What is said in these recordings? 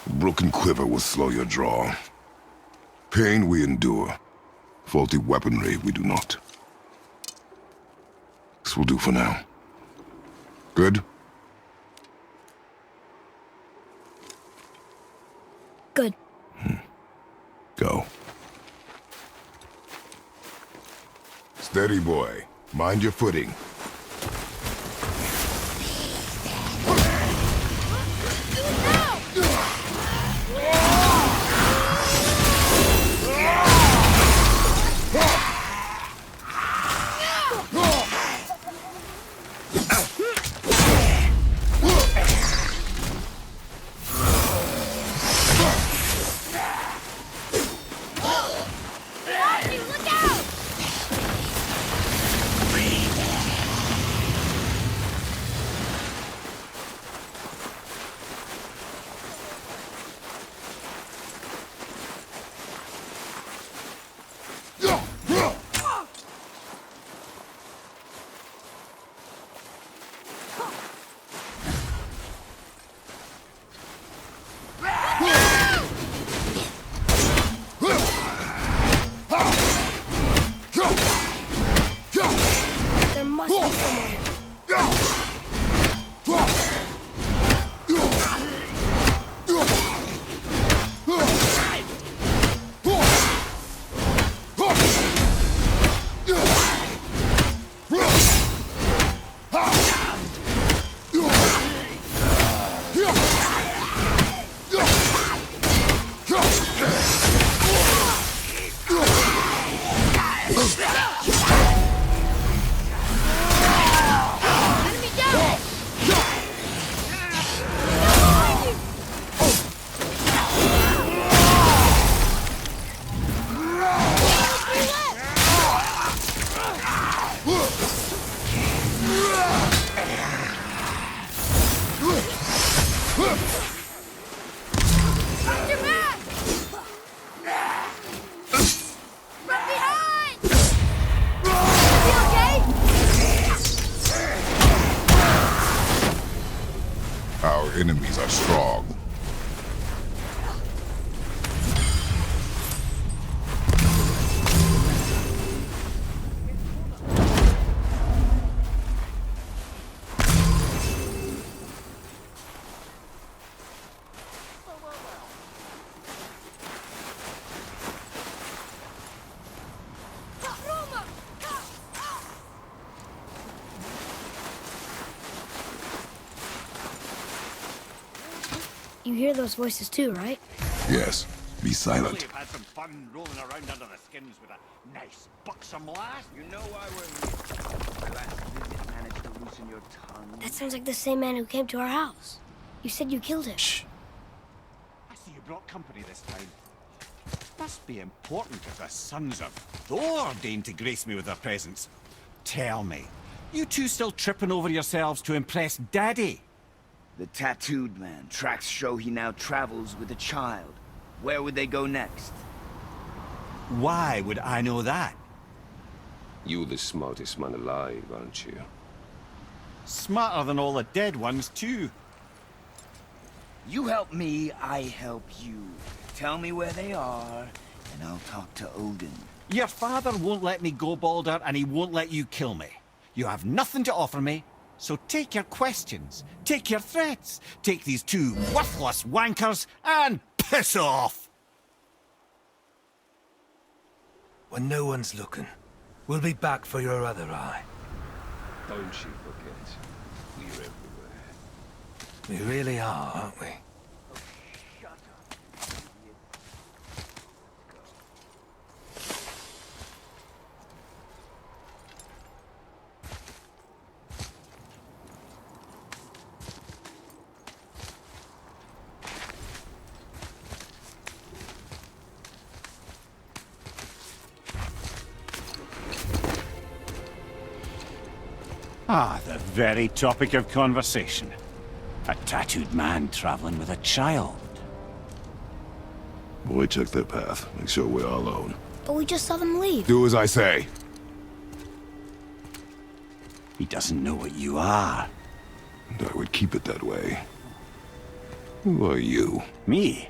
A broken quiver will slow your draw. Pain we endure. Faulty weaponry we do not. This will do for now. Good? Good. Go. Steady, boy. Mind your footing. There must be someone. Enemy down! Watch your back! From behind! You okay? Our enemies are strong. You hear those voices too, right? Yes. Be silent. You've had some fun rolling around under the skins with a nice buxom lass. You know why we're here. My last visit managed to loosen your tongue. That sounds like the same man who came to our house. You said you killed him. Shh. I see you brought company this time. Must be important if the sons of Thor deign to grace me with their presence. Tell me, you two still tripping over yourselves to impress Daddy? The tattooed man. Tracks show he now travels with a child. Where would they go next? Why would I know that? You're the smartest man alive, aren't you? Smarter than all the dead ones, too. You help me, I help you. Tell me where they are, and I'll talk to Odin. Your father won't let me go, Baldur, and he won't let you kill me. You have nothing to offer me, so take your questions, take your threats, take these two worthless wankers, and piss off! When no one's looking, we'll be back for your other eye. Don't you forget, we're everywhere. We really are, aren't we? Ah, the very topic of conversation. A tattooed man traveling with a child. Boy, check their path. Make sure we're all alone. But we just saw them leave. Do as I say. He doesn't know what you are. And I would keep it that way. Who are you? Me?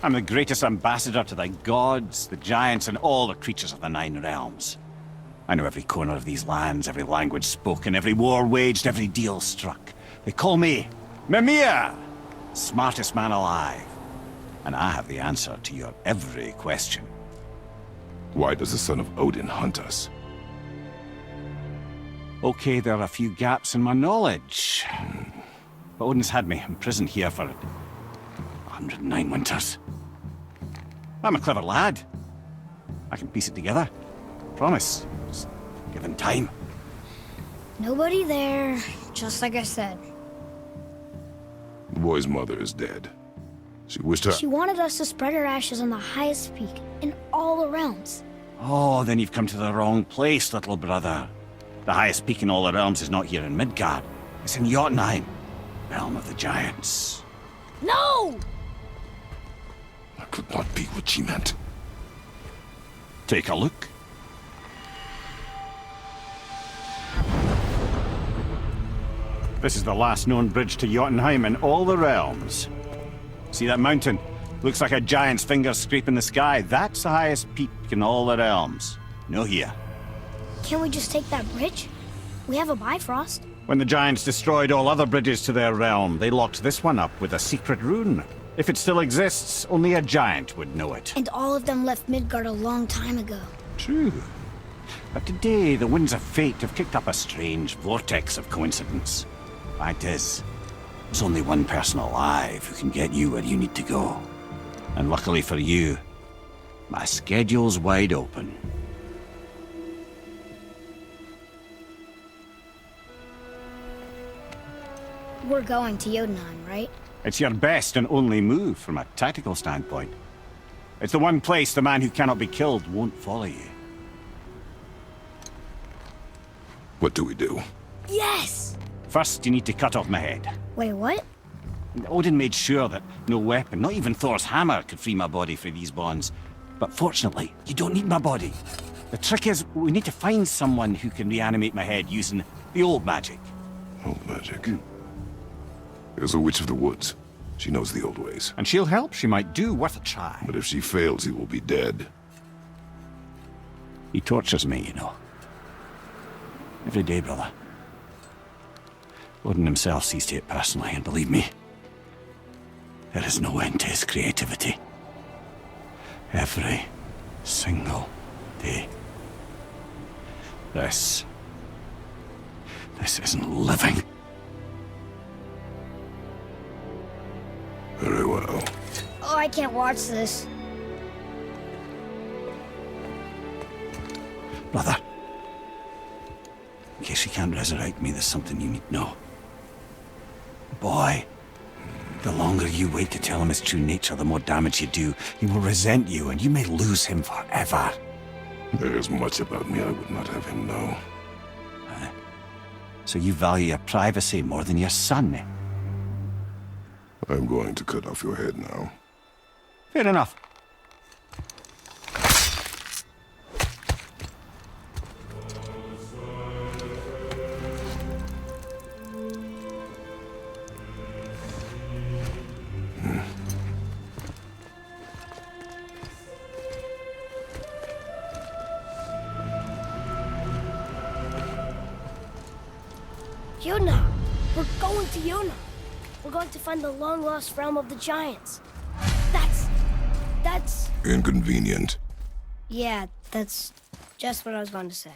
I'm the greatest ambassador to the gods, the giants, and all the creatures of the Nine Realms. I know every corner of these lands, every language spoken, every war waged, every deal struck. They call me Mimir, smartest man alive. And I have the answer to your every question. Why does the son of Odin hunt us? Okay, there are a few gaps in my knowledge. But Odin's had me imprisoned here for 109 winters. I'm a clever lad. I can piece it together. Promise. Just given time. Nobody there, just like I said. The boy's mother is dead. She wished her... She wanted us to spread her ashes on the highest peak in all the realms. Oh, then you've come to the wrong place, little brother. The highest peak in all the realms is not here in Midgard. It's in Jotunheim, realm of the giants. No! That could not be what she meant. Take a look. This is the last known bridge to Jotunheim in all the realms. See that mountain? Looks like a giant's finger scraping the sky. That's the highest peak in all the realms. No here. Can't we just take that bridge? We have a Bifrost. When the giants destroyed all other bridges to their realm, they locked this one up with a secret rune. If it still exists, only a giant would know it. And all of them left Midgard a long time ago. True. But today, the winds of fate have kicked up a strange vortex of coincidence. Fact is, there's only one person alive who can get you where you need to go. And luckily for you, my schedule's wide open. We're going to Jotunheim, right? It's your best and only move from a tactical standpoint. It's the one place the man who cannot be killed won't follow you. What do we do? Yes! First, you need to cut off my head. Wait, what? Odin made sure that no weapon, not even Thor's hammer, could free my body from these bonds. But fortunately, you don't need my body. The trick is, we need to find someone who can reanimate my head using the old magic. Old magic. There's a witch of the woods. She knows the old ways. And she'll help, she might do, worth a try. But if she fails, he will be dead. He tortures me, you know. Every day, brother. Odin himself sees to it personally, and believe me, there is no end to his creativity. Every single day. This isn't living. Very well. Oh, I can't watch this. Brother, in case he can't resurrect me, there's something you need to know. Boy, the longer you wait to tell him his true nature, the more damage you do. He will resent you, and you may lose him forever. There is much about me I would not have him know. So you value your privacy more than your son, eh? I'm going to cut off your head now. Fair enough. Yona! We're going to Yona! We're going to find the long-lost realm of the giants. That's... Inconvenient. Yeah, that's just what I was going to say.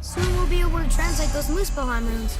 Soon we'll be able to translate those Muspelheim runes.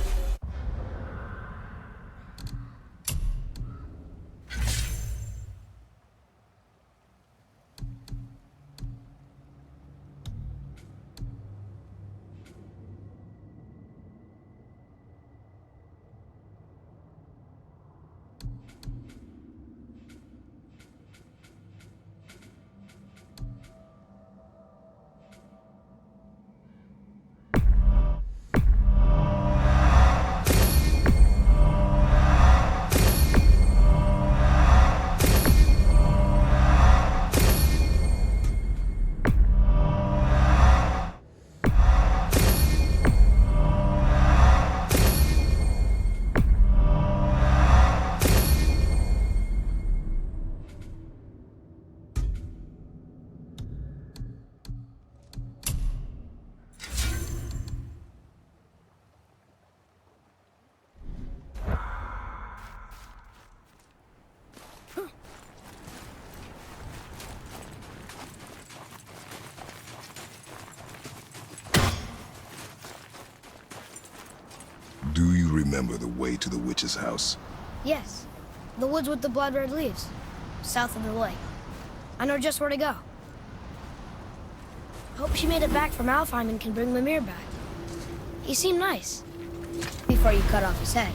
Do you remember the way to the witch's house? Yes. The woods with the blood red leaves. South of the lake. I know just where to go. Hope she made it back from Alfheim and can bring Mimir back. He seemed nice. Before you cut off his head.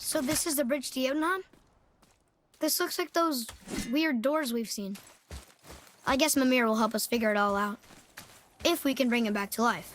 So this is the bridge to Jotunheim? This looks like those weird doors we've seen. I guess Mimir will help us figure it all out. If we can bring him back to life.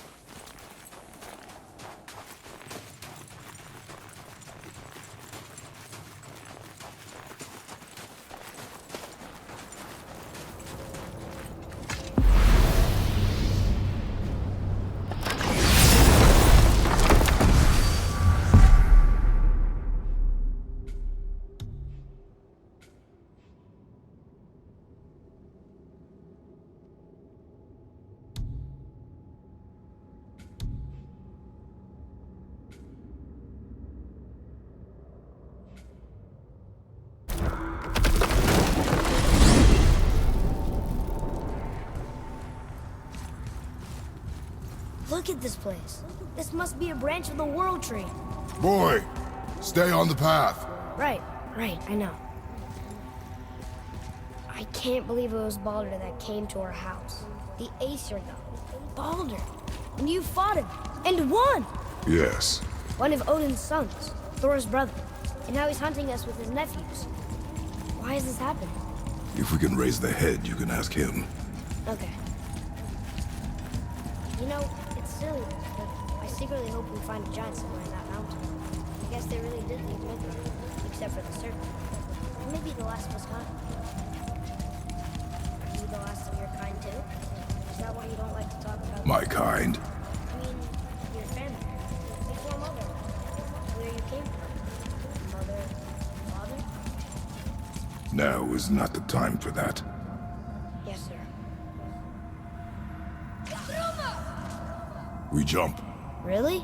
Look at this place. This must be a branch of the World Tree. Boy, stay on the path. Right, I know. I can't believe it was Baldur that came to our house. The Aesir god. Baldur. And you fought him. And won! Yes. One of Odin's sons. Thor's brother. And now he's hunting us with his nephews. Why is this happening? If we can raise the head, you can ask him. Okay. You know, it's silly, but I secretly hope we find a giant somewhere in that mountain. I guess they really did leave Midgard, except for the serpent. And maybe the last was kind. Are you the last of your kind too? Is that why you don't like to talk about My kind. I mean, your family. Before Mother. Where you came from. Mother, father? Now is not the time for that. Yes, sir. We jump. Really?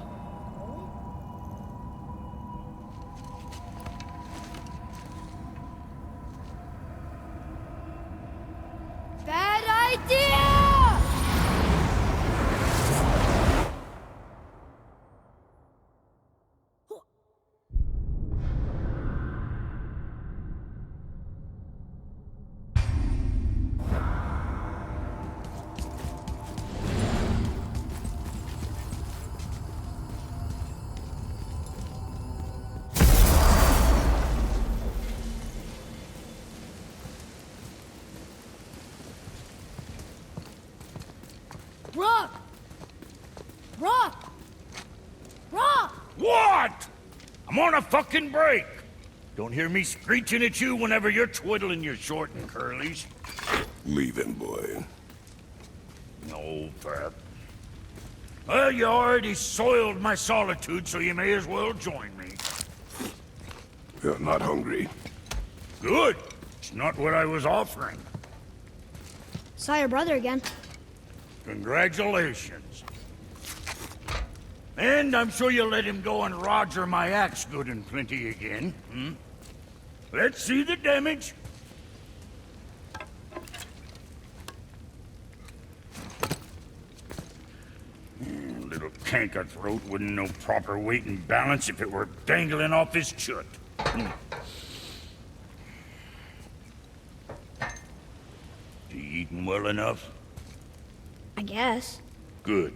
Bad idea! Rock! Rock! Rock! What? I'm on a fucking break. Don't hear me screeching at you whenever you're twiddling your short and curlies. Leave him, boy. No, Pep. Well, you already soiled my solitude, so you may as well join me. You're not hungry. Good. It's not what I was offering. Saw your brother again. Congratulations. And I'm sure you'll let him go and roger my axe good and plenty again, hmm? Let's see the damage. Little canker throat wouldn't know proper weight and balance if it were dangling off his chut. You eating well enough? I guess. Good.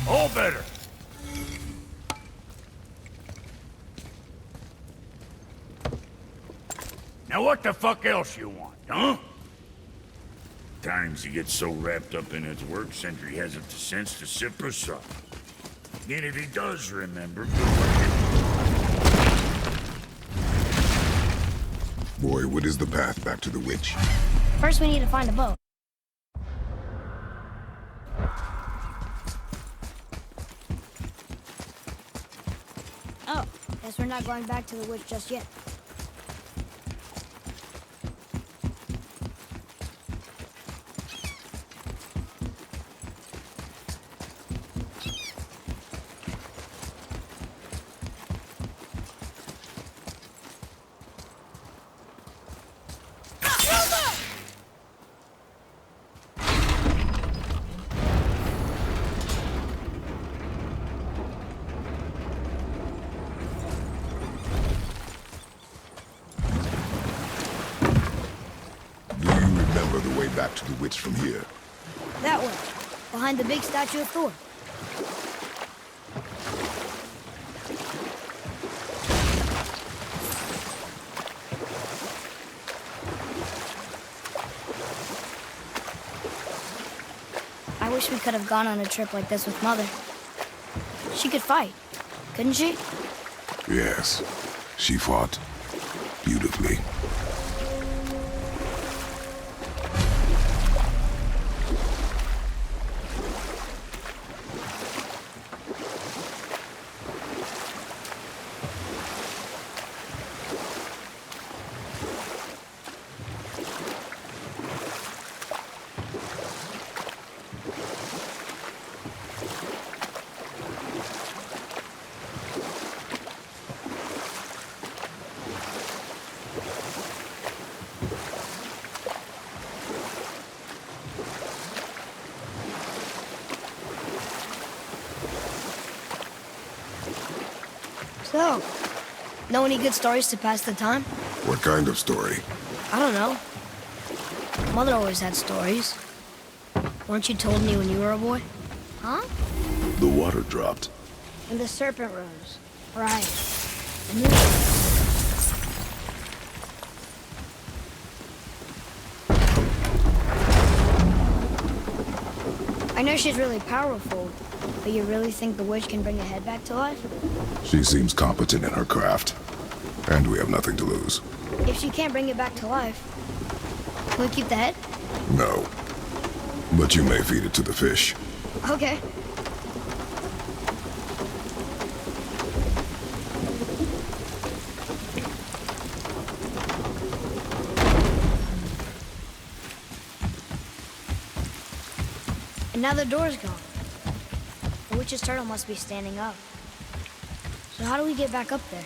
All better. Now what the fuck else you want, huh? Times he gets so wrapped up in his work, Sentry hasn't the sense to sip or sup. And if he does remember, Boy, what is the path back to the witch? First, we need to find a boat. Oh, guess we're not going back to the witch just yet. Do you remember the way back to the witch from here? That way, behind the big statue of Thor. I wish we could have gone on a trip like this with Mother. She could fight, couldn't she? Yes. She fought beautifully. So, know any good stories to pass the time? What kind of story? I don't know. Mother always had stories. Weren't you told me when you were a boy? Huh? The water dropped. And the serpent rose. Right. I knew it. I know she's really powerful, but you really think the witch can bring a head back to life? She seems competent in her craft. And we have nothing to lose. If she can't bring it back to life, can we keep the head? No. But you may feed it to the fish. Okay. And now the door's gone. The witch's turtle must be standing up. So how do we get back up there?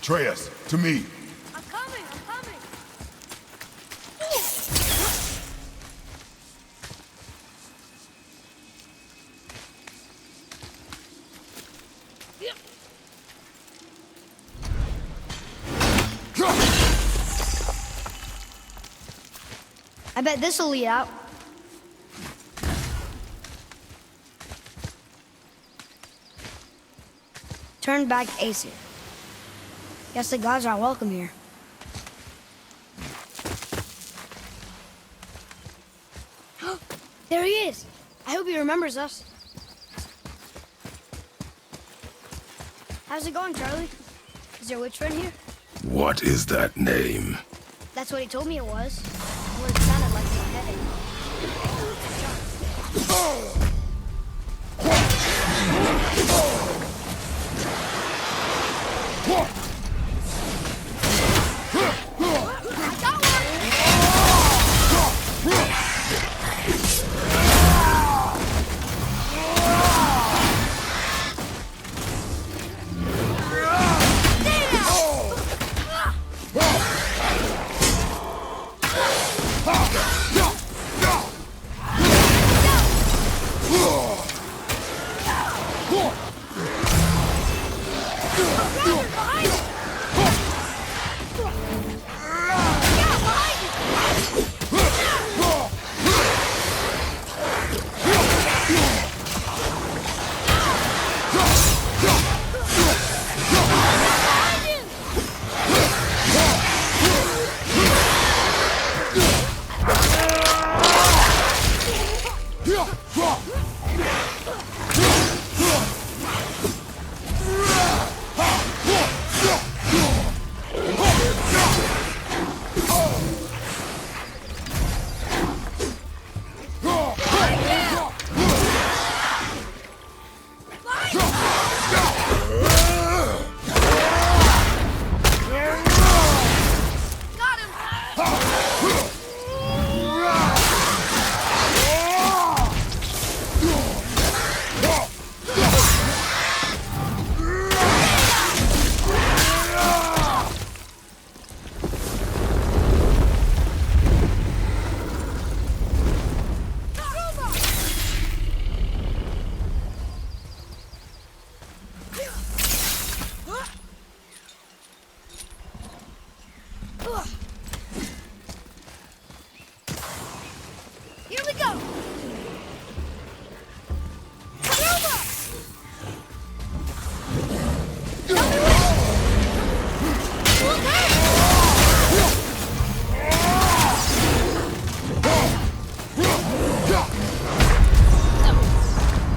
Atreus, to me. I'm coming, I'm coming. I bet this'll lead out. Turn back Aesir. Guess the gods aren't welcome here. There he is! I hope he remembers us. How's it going, Charlie? Is there a witch friend here? What is that name? That's what he told me it was. What it sounded like in my head. Here we go!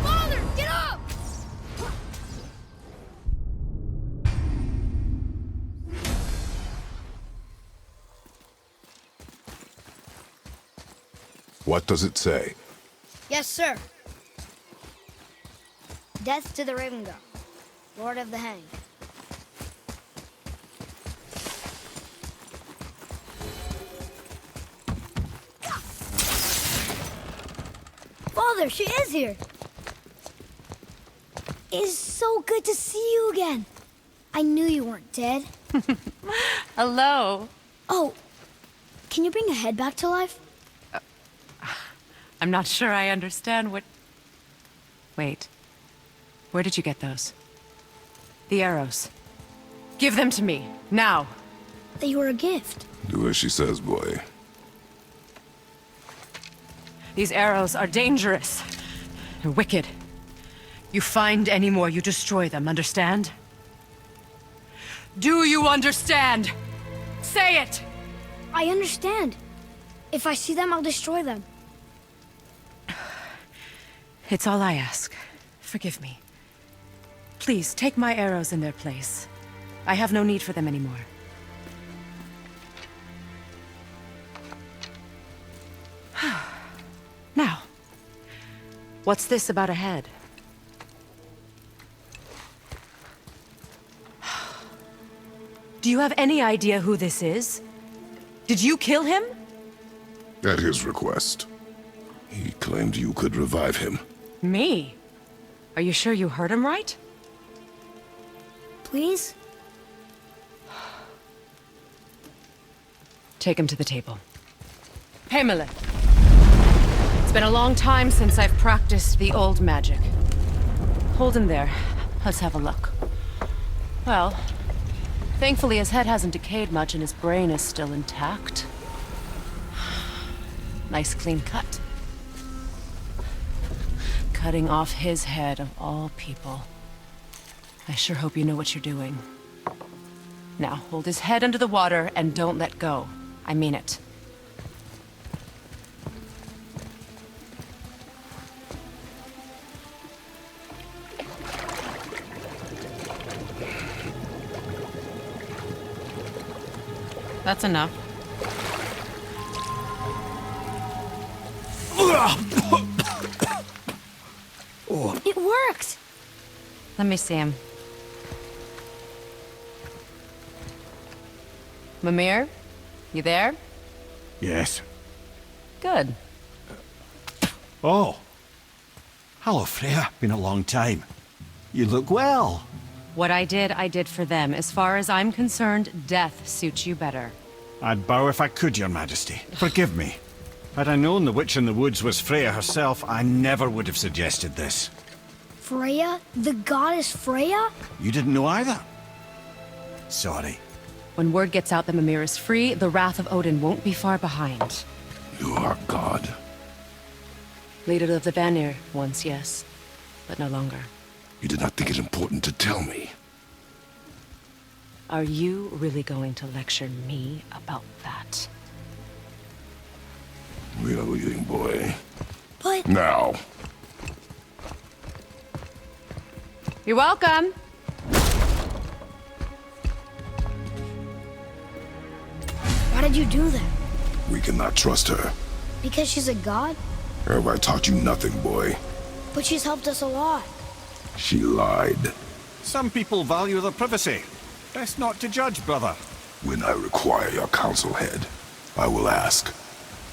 Father, get up! What does it say? Yes, sir. Death to the Raven God, Lord of the Hang. Father, she is here. It's so good to see you again. I knew you weren't dead. Hello. Oh, can you bring a head back to life? I'm not sure I understand what... Wait. Where did you get those? The arrows. Give them to me, now. They were a gift. Do as she says, boy. These arrows are dangerous. They're wicked. You find any more, you destroy them, understand? Do you understand? Say it! I understand. If I see them, I'll destroy them. It's all I ask. Forgive me. Please, take my arrows in their place. I have no need for them anymore. Now, what's this about a head? Do you have any idea who this is? Did you kill him? At his request. He claimed you could revive him. Me? Are you sure you heard him right? Please? Take him to the table. Himalith. It's been a long time since I've practiced the old magic. Hold him there. Let's have a look. Well, thankfully his head hasn't decayed much and his brain is still intact. Nice clean cut. Cutting off his head of all people. I sure hope you know what you're doing. Now, hold his head under the water and don't let go. I mean it. That's enough. It worked! Let me see him. Mimir? You there? Yes. Good. Oh. Hello, Freya. Been a long time. You look well. What I did for them. As far as I'm concerned, death suits you better. I'd bow if I could, Your Majesty. Forgive me. Had I known the witch in the woods was Freya herself, I never would have suggested this. Freya? The goddess Freya? You didn't know either? Sorry. When word gets out that Mimir is free, the wrath of Odin won't be far behind. You are God. Leader of the Vanir, once, yes. But no longer. You did not think it important to tell me. Are you really going to lecture me about that? We are leaving, boy. But Now. You're welcome! why did you do that? We cannot trust her. Because she's a god? Have I taught you nothing, boy? But she's helped us a lot. She lied. Some people value their privacy. Best not to judge, brother. When I require your council head, I will ask.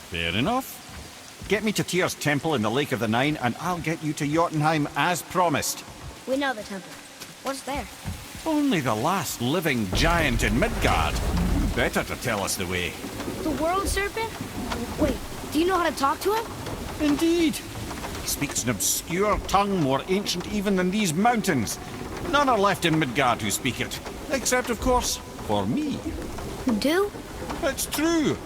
Fair enough. Get me to Tyr's temple in the Lake of the Nine, and I'll get you to Jotunheim as promised. We know the temple. What's there? Only the last living giant in Midgard. Who better to tell us the way? The world serpent? Wait, do you know how to talk to him? Indeed. He speaks an obscure tongue more ancient even than these mountains. None are left in Midgard who speak it. Except, of course, for me. You do? It's true.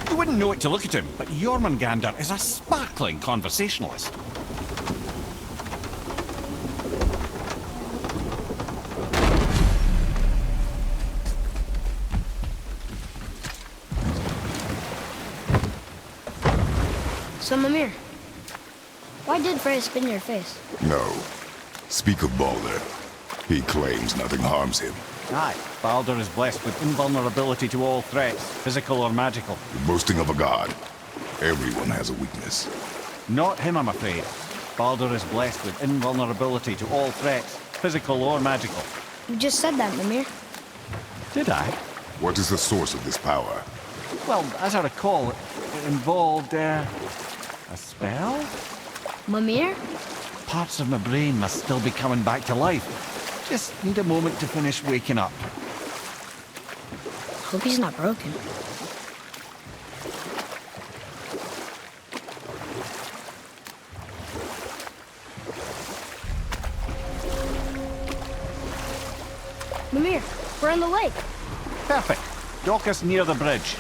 You wouldn't know it to look at him, but Jormungandr is a sparkling conversationalist. So, Mimir, why did Freya spin your face? No. Speak of Baldur. He claims nothing harms him. Aye, Baldur is blessed with invulnerability to all threats, physical or magical. The boasting of a god. Everyone has a weakness. Not him, I'm afraid. Baldur is blessed with invulnerability to all threats, physical or magical. You just said that, Mimir. Did I? What is the source of this power? Well, as I recall, it involved, a spell? Mimir? Parts of my brain must still be coming back to life. Just need a moment to finish waking up. Hope he's not broken. Mimir, we're on the lake. Perfect. Dock us near the bridge.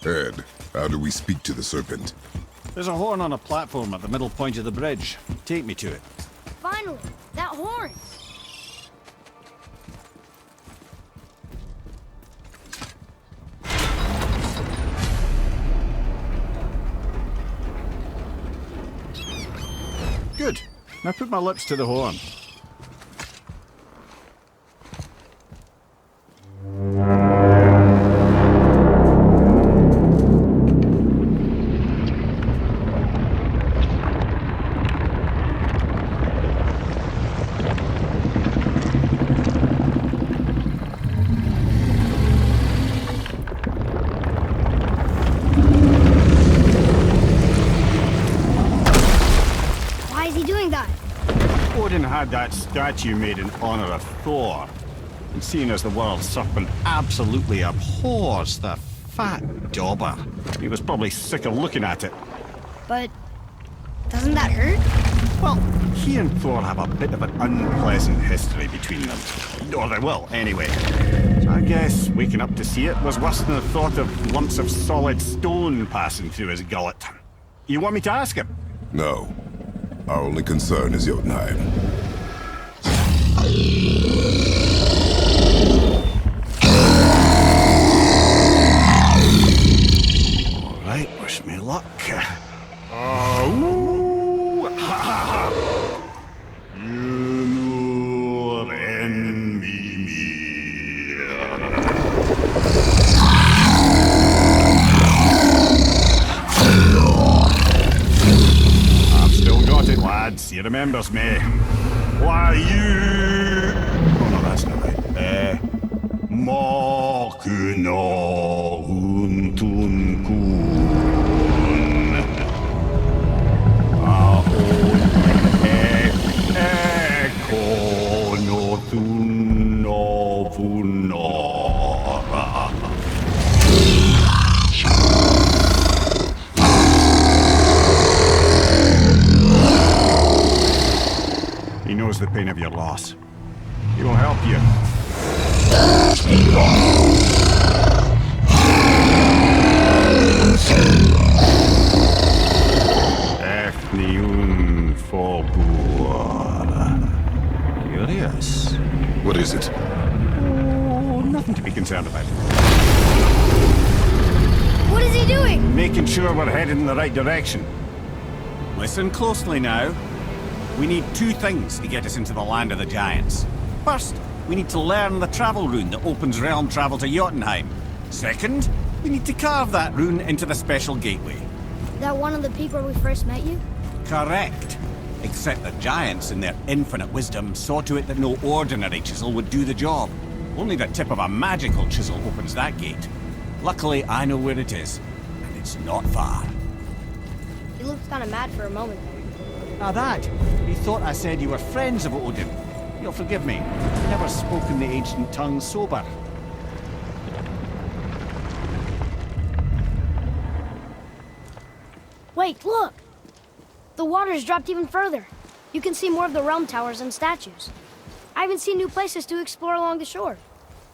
Ed, how do we speak to the serpent? There's a horn on a platform at the middle point of the bridge. Take me to it. Finally, that horn. Good. Now put my lips to the horn. that statue made in honor of Thor. And seeing as the world serpent absolutely abhors the fat dauber, he was probably sick of looking at it. But doesn't that hurt? Well, he and Thor have a bit of an unpleasant history between them. Or they will, anyway. So I guess waking up to see it was worse than the thought of lumps of solid stone passing through his gullet. You want me to ask him? No. Our only concern is Jotunheim. All right, wish me luck. Ooh, ha, ha, ha. You know, enemy me. I've still got it, lads. He remembers me. Why, you... Oh, no, that's not right. Makuna untun kun. He knows the pain of your loss. He will help you. Efniun Forbur. Curious. What is it? Oh, nothing to be concerned about. What is he doing? Making sure we're headed in the right direction. Listen closely now. We need two things to get us into the land of the giants. First, we need to learn the travel rune that opens realm travel to Jotunheim. Second, we need to carve that rune into the special gateway. That one of the peak where we first met you? Correct. Except the giants, in their infinite wisdom, saw to it that no ordinary chisel would do the job. Only the tip of a magical chisel opens that gate. Luckily, I know where it is, and it's not far. He looked kind of mad for a moment there. Now that, he thought I said you were friends of Odin. You'll forgive me. Never spoken the ancient tongue sober. Wait, look! The water's dropped even further. You can see more of the realm towers and statues. I even see new places to explore along the shore.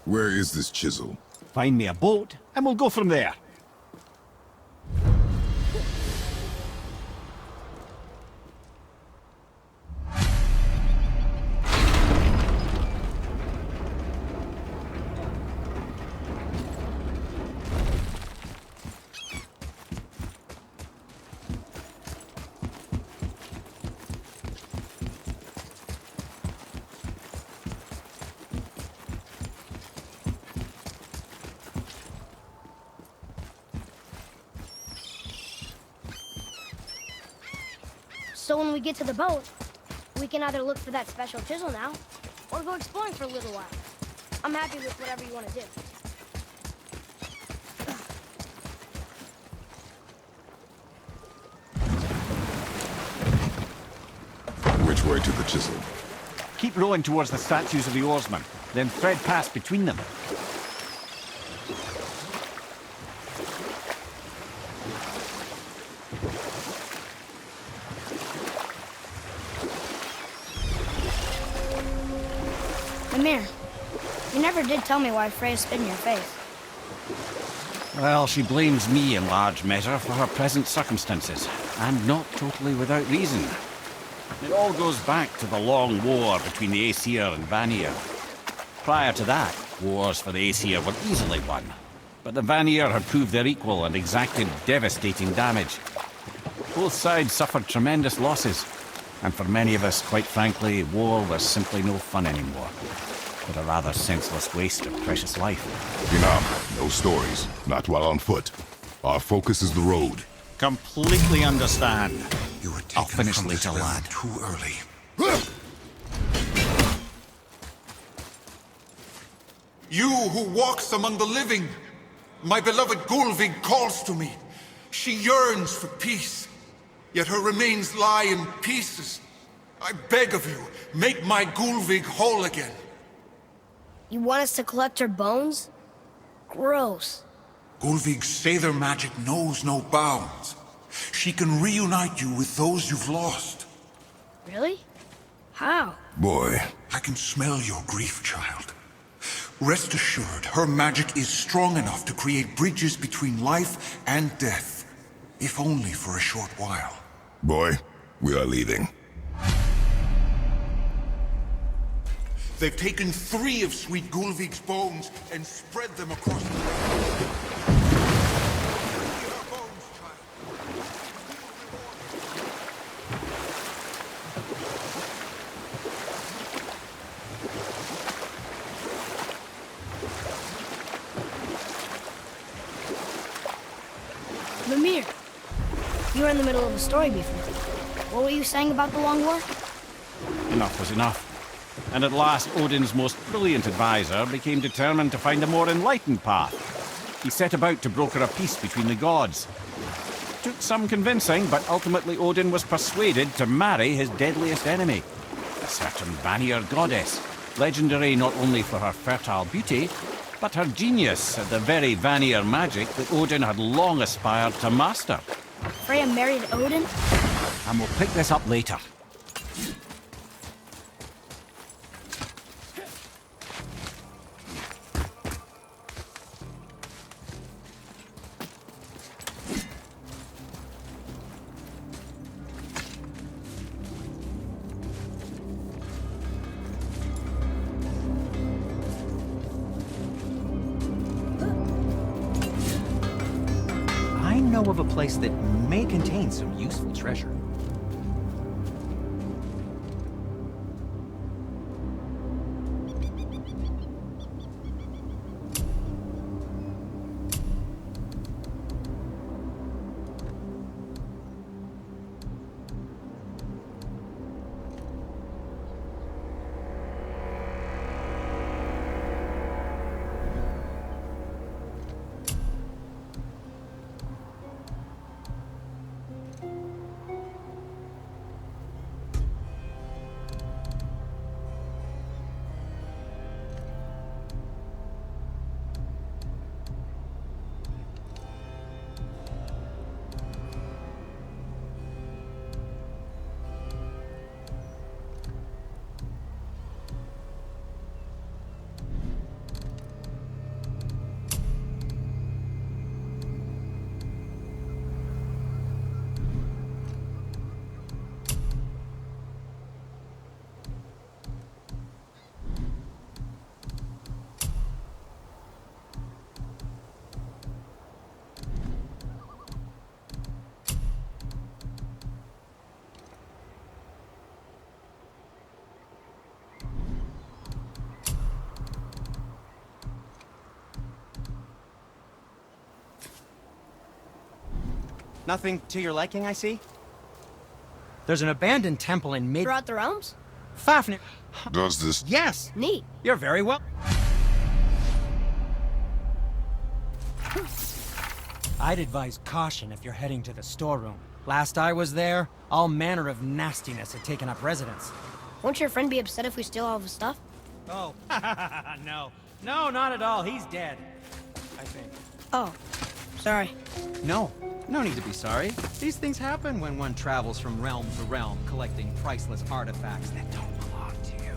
Where is this chisel? Find me a boat, and we'll go from there. So when we get to the boat, we can either look for that special chisel now, or go exploring for a little while. I'm happy with whatever you want to do. Which way to the chisel? Keep rowing towards the statues of the oarsmen, then thread past between them. Mimir, you never did tell me why Freya spit in your face. Well, she blames me in large measure for her present circumstances, and not totally without reason. It all goes back to the long war between the Aesir and Vanir. Prior to that, wars for the Aesir were easily won, but the Vanir had proved their equal and exacted devastating damage. Both sides suffered tremendous losses, and for many of us, quite frankly, war was simply no fun anymore, but a rather senseless waste of precious life. Enough. No stories. Not while on foot. Our focus is the road. Completely understand. You were I'll taken finish from this later, realm lad. too early. You who walks among the living, my beloved Gulvig calls to me. She yearns for peace, yet her remains lie in pieces. I beg of you, make my Gulvig whole again. You want us to collect her bones? Gross. Gulvig's Seither magic knows no bounds. She can reunite you with those you've lost. Really? How? Boy, I can smell your grief, child. Rest assured, her magic is strong enough to create bridges between life and death. If only for a short while. boy, we are leaving. They've taken 3 of Sweet Gulvig's bones and spread them across the ground. Her bones, child. Mimir, you were in the middle of a story before. What were you saying about the Long War? Enough was enough. And at last, Odin's most brilliant advisor became determined to find a more enlightened path. He set about to broker a peace between the gods. Took some convincing, but ultimately Odin was persuaded to marry his deadliest enemy, a certain Vanir goddess, legendary not only for her fertile beauty, but her genius at the very Vanir magic that Odin had long aspired to master. Freya married Odin? And we'll pick this up later. I know of a place that may contain some useful treasure. Nothing to your liking, I see? There's an abandoned temple in mid... Throughout the realms? Fafnir... Does this... Yes! Neat. You're very well... I'd advise caution if you're heading to the storeroom. Last I was there, all manner of nastiness had taken up residence. Won't your friend be upset if we steal all of his stuff? Oh, no. No, not at all. He's dead. I think. Oh, sorry. No need to be sorry. These things happen when one travels from realm to realm, collecting priceless artifacts that don't belong to you.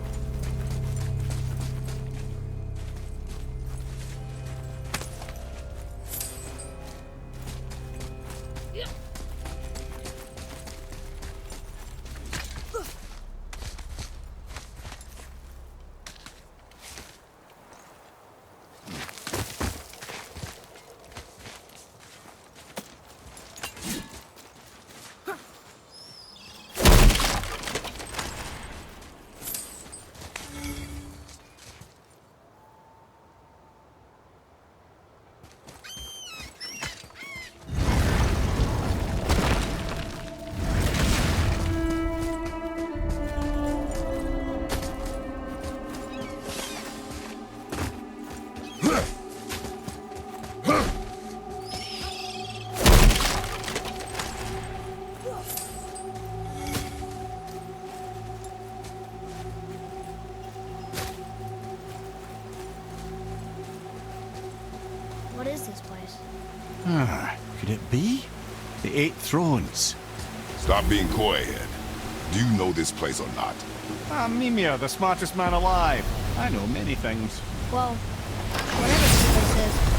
Could it be? The Eight Thrones. Stop being coy-head. Do you know this place or not? I'm Mimir, the smartest man alive. I know many things. Well, whatever this place is.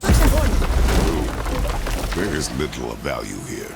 Looks important. There is little of value here.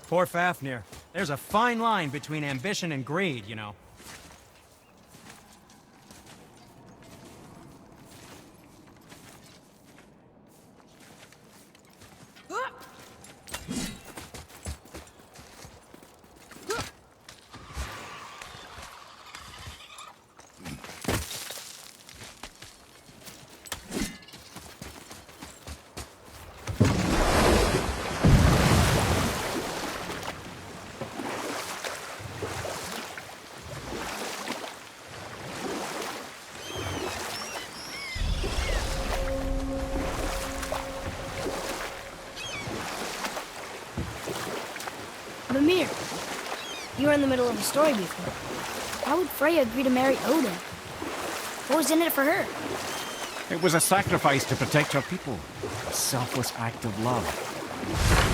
Poor Fafnir. There's a fine line between ambition and greed, you know. Mimir, you were in the middle of a story before. How would Freya agree to marry Odin? What was in it for her? It was a sacrifice to protect her people. A selfless act of love.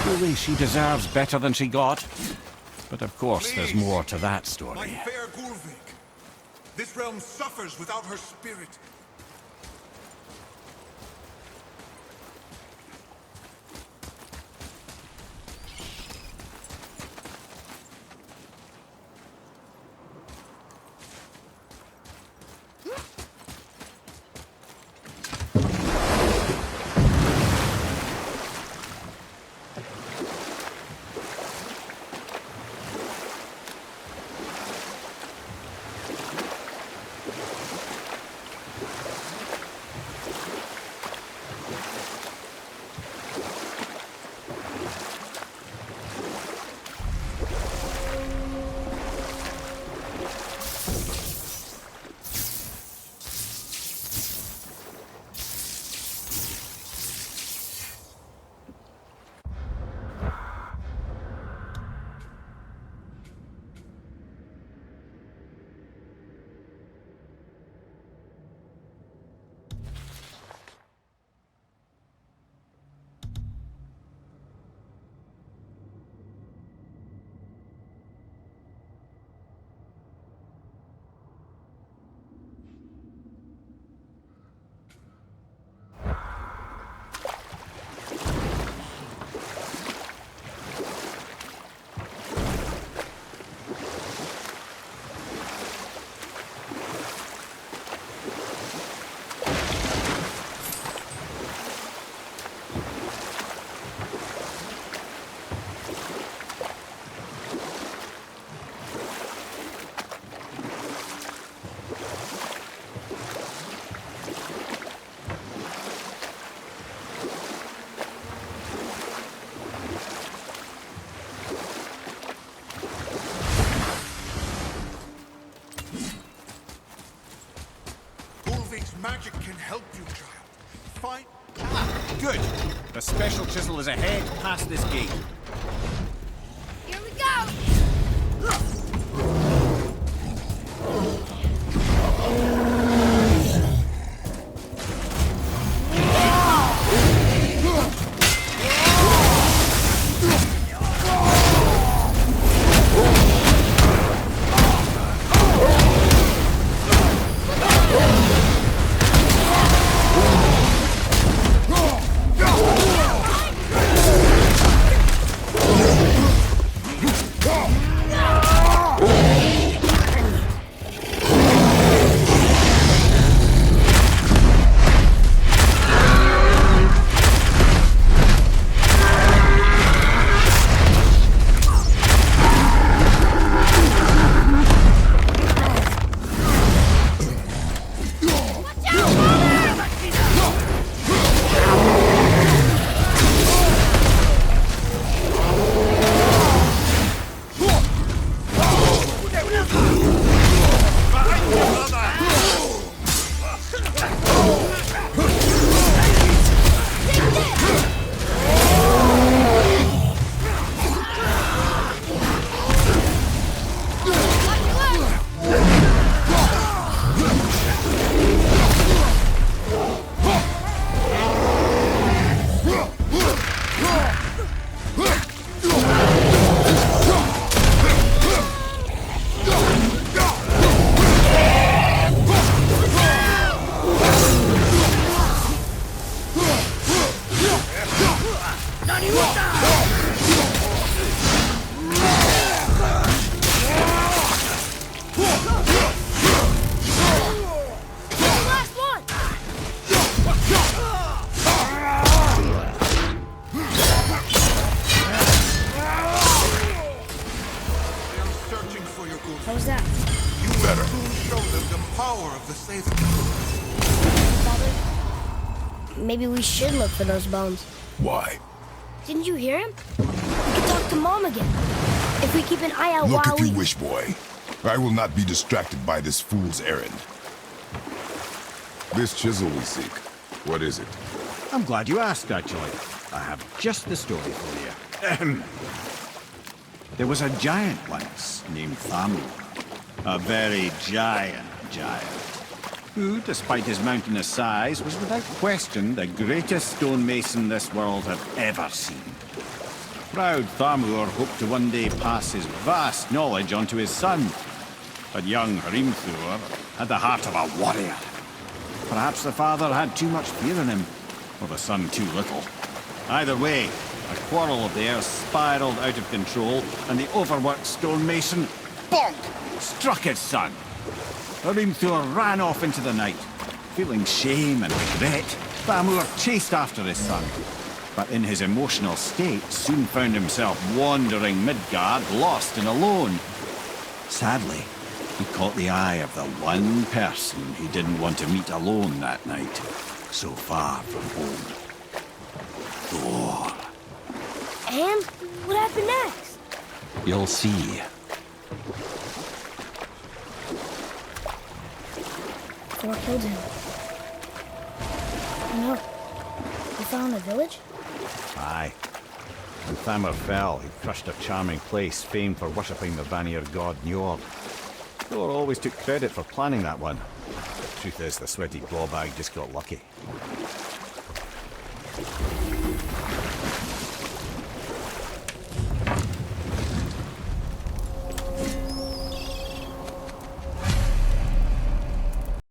Truly, she deserves better than she got. But of course, there's more to that My story. fair Gulvik. This realm suffers without her spirit. Good. The special chisel is ahead past this gate. Here we go! How's that? You better show them the power of the Scythe. Father, maybe we should look for those bones. Why? Didn't you hear him? We could talk to Mom again. If we keep an eye out Look while if you wish, boy. I will not be distracted by this fool's errand. This chisel we seek, what is it? I'm glad you asked, actually. I have just the story for you. There was a giant once named Thamur. A very giant, who, despite his mountainous size, was without question the greatest stonemason this world had ever seen. Proud Thamur hoped to one day pass his vast knowledge on to his son. But young Hrimthur had the heart of a warrior. Perhaps the father had too much fear in him, or the son too little. Either way, a quarrel of theirs spiraled out of control, and the overworked stonemason, bonk, struck his son. Hrimthur ran off into the night. Feeling shame and regret, Thamur chased after his son. But in his emotional state, soon found himself wandering Midgard, lost and alone. Sadly, he caught the eye of the one person he didn't want to meet alone that night, so far from home. Thor. And what happened next? You'll see. Thor killed him. No. We found the village? Aye. When Thamur fell, he crushed a charming place famed for worshipping the Vanir god Njord. Thor always took credit for planning that one. Truth is, the sweaty glowbag just got lucky.